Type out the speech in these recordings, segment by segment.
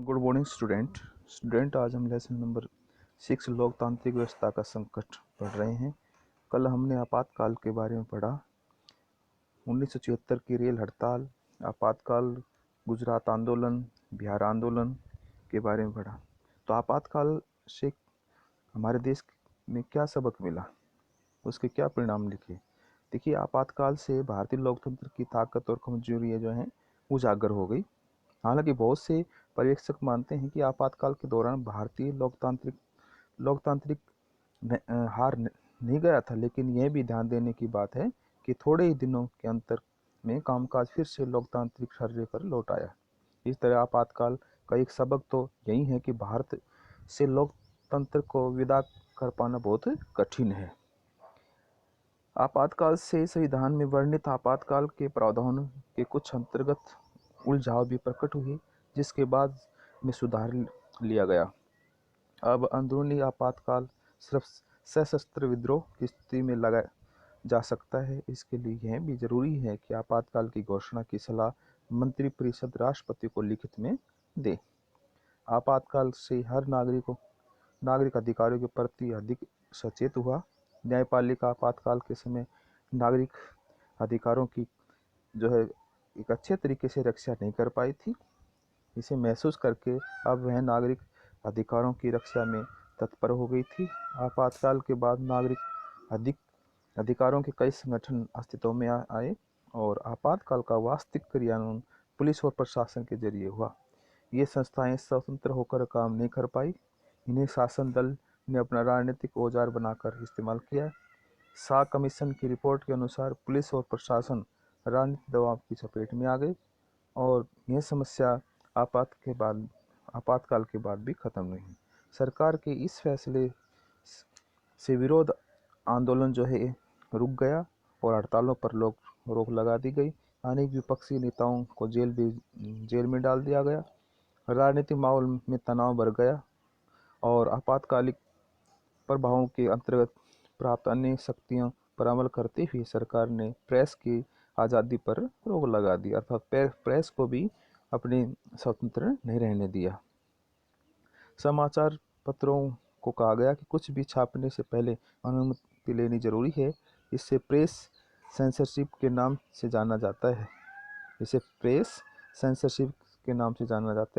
Good morning student आज हम lesson number 6 लोकतांत्रिक व्यवस्था का संकट पढ़ रहे हैं। कल हमने आपातकाल के बारे में पढ़ा। 1976 की रेल हड़ताल, आपातकाल, गुजरात आंदोलन, बिहार आंदोलन के बारे में पढ़ा। तो आपातकाल से हमारे देश में क्या सबक मिला, उसके क्या परिणाम लिखे। देखिए, आपातकाल से भारतीय लोकतंत्र की ताकत और कमजोरियाँ जो हैं उजागर हो गई। हालांकि बहुत से पर्यवेक्षक मानते हैं कि आपातकाल के दौरान भारतीय लोकतांत्रिक नहीं गया था, लेकिन यह भी ध्यान देने की बात है कि थोड़े ही दिनों के अंतर में कामकाज फिर से लोकतांत्रिक शर्रे पर लौट आया। इस तरह आपातकाल का एक सबक तो यही है कि भारत से लोकतंत्र को विदा कर पाना बहुत कठिन है। आपातकाल से संविधान में वर्णित आपातकाल के प्रावधानों के कुछ अंतर्गत उलझाव भी प्रकट हुई, जिसके बाद में सुधार लिया गया। अब अंदरूनी आपातकाल सिर्फ सशस्त्र विद्रोह की स्थिति में लगाया जा सकता है। इसके लिए यह भी जरूरी है कि आपातकाल की घोषणा की सलाह मंत्रिपरिषद राष्ट्रपति को लिखित में दे। आपातकाल से हर नागरिक अधिकारियों के प्रति अधिक सचेत हुआ। न्यायपालिका आपातकाल के समय नागरिक अधिकारों की जो है एक अच्छे तरीके से रक्षा नहीं कर पाई थी। इसे महसूस करके अब वह नागरिक अधिकारों की रक्षा में तत्पर हो गई थी। आपातकाल के बाद नागरिक अधिकारों के कई संगठन अस्तित्व में आए और आपातकाल का वास्तविक क्रियान्वयन पुलिस और प्रशासन के जरिए हुआ। ये संस्थाएं स्वतंत्र होकर काम नहीं कर पाई। इन्हें शासन दल ने अपना राजनीतिक औजार बनाकर इस्तेमाल किया। शाह कमीशन की रिपोर्ट के अनुसार पुलिस और प्रशासन राजनीतिक दबाव की चपेट में आ गए और यह समस्या आपातकाल के बाद भी खत्म नहीं। सरकार के इस फैसले से विरोध आंदोलन जो है रुक गया और हड़तालों पर रोक लगा दी गई। अनेक विपक्षी नेताओं को जेल में डाल दिया गया। राजनीतिक माहौल में तनाव बढ़ गया और आपातकालिक प्रभावों के अंतर्गत प्राप्त अन्य शक्तियों पर अमल करते हुए सरकार ने प्रेस की आज़ादी पर रोक लगा दी, अर्थात प्रेस को भी अपने स्वतंत्र नहीं रहने दिया। समाचार पत्रों को कहा गया कि कुछ भी छापने से पहले अनुमति लेनी जरूरी है। इसे प्रेस सेंसरशिप के नाम से जाना जाता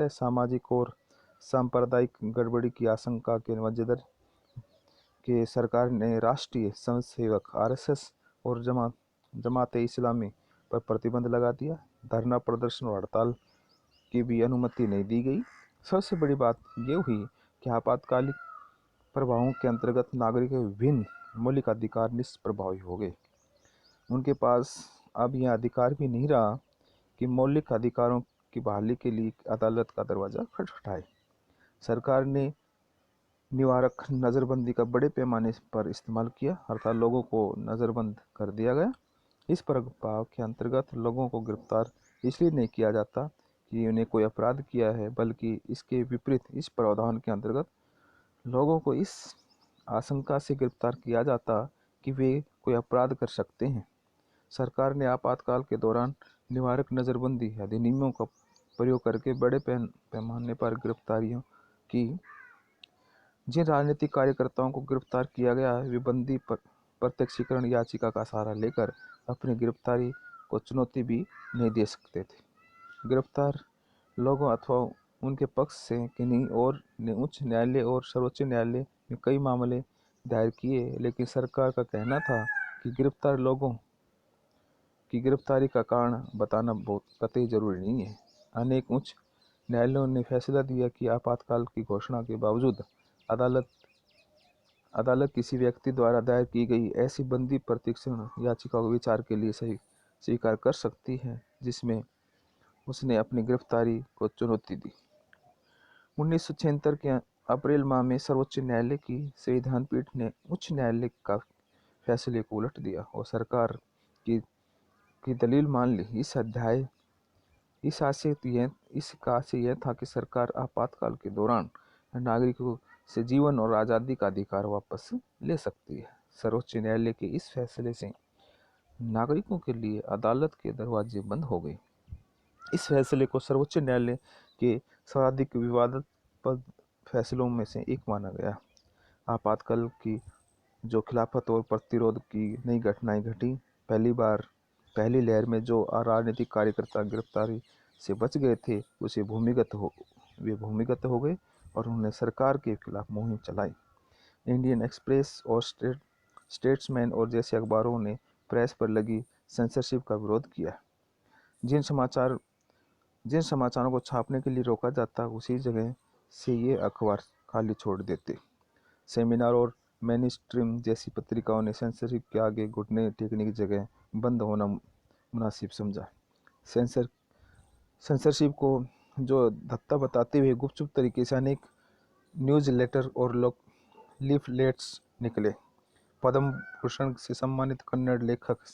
है। सामाजिक और सांप्रदायिक गड़बड़ी की आशंका के मद्देनजर के सरकार ने राष्ट्रीय स्वयंसेवक आरएसएस और जमाते इस्लामी पर प्रतिबंध लगा दिया। धरना प्रदर्शन और हड़ताल की भी अनुमति नहीं दी गई। सबसे बड़ी बात ये हुई कि आपातकालिक प्रभावों के अंतर्गत नागरिकों के विभिन्न मौलिक अधिकार निष्प्रभावी हो गए। उनके पास अब यह अधिकार भी नहीं रहा कि मौलिक अधिकारों की बहाली के लिए अदालत का दरवाजा खटखटाए। सरकार ने निवारक नज़रबंदी का बड़े पैमाने पर इस्तेमाल किया, अर्थात लोगों को नज़रबंद कर दिया गया। इस प्रभाव के अंतर्गत लोगों को गिरफ्तार इसलिए नहीं किया जाता कि उन्हें कोई अपराध किया है, बल्कि इसके विपरीत इस प्रावधान के अंतर्गत लोगों को इस आशंका से गिरफ्तार किया जाता कि वे कोई अपराध कर सकते हैं। सरकार ने आपातकाल के दौरान निवारक नज़रबंदी अधिनियमों का प्रयोग करके बड़े पैमाने पर गिरफ्तारियों की। जिन राजनीतिक कार्यकर्ताओं को गिरफ्तार किया गया वे बंदी प्रत्यक्षीकरण याचिका का सहारा लेकर अपनी गिरफ्तारी को चुनौती भी नहीं दे सकते थे। गिरफ्तार लोगों अथवा उनके पक्ष से किन्हीं और ने उच्च न्यायालय और सर्वोच्च न्यायालय में कई मामले दायर किए, लेकिन सरकार का कहना था कि गिरफ्तार लोगों की गिरफ्तारी का कारण बताना बहुत कतई जरूरी नहीं है। अनेक उच्च न्यायालयों ने फैसला दिया कि आपातकाल की घोषणा के बावजूद अदालत किसी व्यक्ति द्वारा दायर की गई ऐसी बंदी प्रत्यक्षीकरण याचिका को विचार के लिए सही स्वीकार कर सकती है जिसमें उसने अपनी गिरफ्तारी को चुनौती दी। 1976 के अप्रैल माह में सर्वोच्च न्यायालय की संविधान पीठ ने उच्च न्यायालय का फैसले को उलट दिया और सरकार की दलील मान ली। इसका आशय यह था कि सरकार आपातकाल के दौरान नागरिकों से जीवन और आज़ादी का अधिकार वापस ले सकती है। सर्वोच्च न्यायालय के इस फैसले से नागरिकों के लिए अदालत के दरवाजे बंद हो गए। इस फैसले को सर्वोच्च न्यायालय के सर्वाधिक विवादास्पद फैसलों में से एक माना गया। आपातकाल की जो खिलाफत और प्रतिरोध की नई घटनाएं घटी, पहली लहर में जो राजनीतिक कार्यकर्ता गिरफ्तारी से बच गए थे वे भूमिगत हो गए और उन्होंने सरकार के खिलाफ मुहिम चलाई। इंडियन एक्सप्रेस और स्टेट्समैन और जैसे अखबारों ने प्रेस पर लगी सेंसरशिप का विरोध किया। जिन समाचारों को छापने के लिए रोका जाता, उसी जगह से ये अखबार खाली छोड़ देते। सेमिनार और मेनस्ट्रीम जैसी पत्रिकाओं ने सेंसरशिप के आगे घुटने टेकने की जगह बंद होना मुनासिब समझा। सेंसरशिप को जो धत्ता बताते हुए गुपचुप तरीके से अनेक न्यूज़ लेटर और लीफलेट्स निकले। पद्म भूषण से सम्मानित कन्नड़ लेखक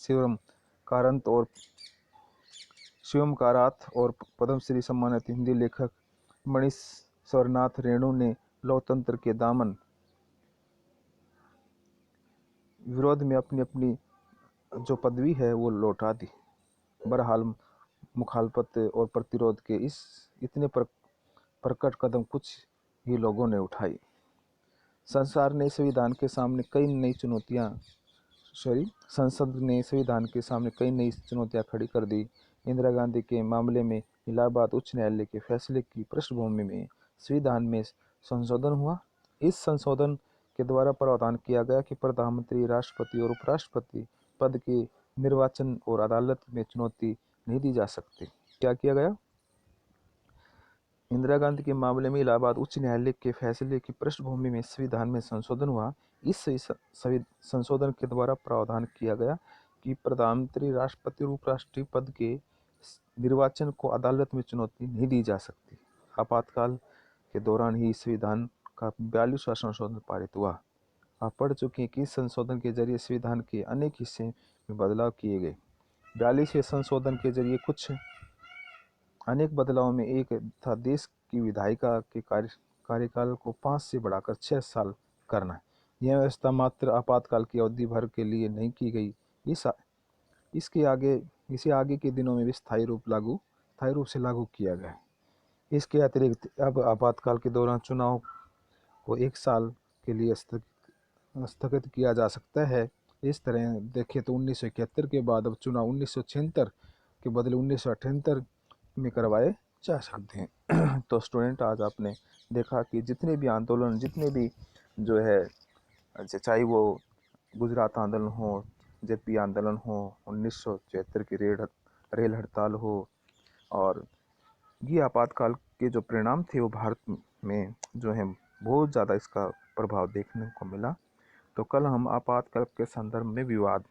शिवम कारात और पद्मश्री सम्मानित हिंदी लेखक मणिश्वरनाथ रेणु ने लोकतंत्र के दामन विरोध में अपनी अपनी जो पदवी है वो लौटा दी। बहरहाल मुखालफत और प्रतिरोध के इस इतने प्रकट कदम कुछ ही लोगों ने उठाई। संसद ने संविधान के सामने कई नई चुनौतियां खड़ी कर दी। इंदिरा गांधी के मामले में इलाहाबाद उच्च न्यायालय के फैसले की पृष्ठभूमि में संविधान में संशोधन हुआ। इस संशोधन के द्वारा प्रावधान किया गया कि प्रधानमंत्री, राष्ट्रपति और उपराष्ट्रपति पद के निर्वाचन और अदालत में चुनौती नहीं दी जा सकती। क्या किया गया? इंदिरा गांधी के मामले में इलाहाबाद उच्च न्यायालय के फैसले की पृष्ठभूमि में संविधान में संशोधन हुआ। इस संशोधन के द्वारा प्रावधान किया गया कि प्रधानमंत्री, राष्ट्रपति और उपराष्ट्रपति पद के निर्वाचन को अदालत में चुनौती नहीं दी जा सकती। आपातकाल के दौरान ही संविधान का 42वां संशोधन पारित हुआ। आप पढ़ चुके हैं कि इस संशोधन के जरिए संविधान के अनेक हिस्से में बदलाव किए गए। 42वें संशोधन के जरिए कुछ अनेक बदलाव में एक था देश की विधायिका के कार्यकाल को 5 से बढ़ाकर 6 साल करना। यह व्यवस्था मात्र आपातकाल की अवधि भर के लिए नहीं की गई। इसे आगे के दिनों में भी स्थायी रूप से लागू किया गया। इसके अतिरिक्त अब आपातकाल के दौरान चुनाव को 1 साल के लिए स्थगित किया जा सकता है। इस तरह देखें तो 1971 के बाद अब चुनाव 1976 के बदले 1978 में करवाए जा सकते हैं। तो स्टूडेंट, आज आपने देखा कि जितने भी आंदोलन, जितने भी जो है, चाहे वो गुजरात आंदोलन हो, जेपी आंदोलन हो, 1974 की रेल हड़ताल हो, और ये आपातकाल के जो परिणाम थे वो भारत में जो है बहुत ज़्यादा इसका प्रभाव देखने को मिला। तो कल हम आपातकाल के संदर्भ में विवाद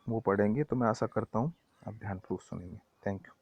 वो पढ़ेंगे। तो मैं आशा करता हूँ आप ध्यानपूर्वक सुनेंगे। Thank you.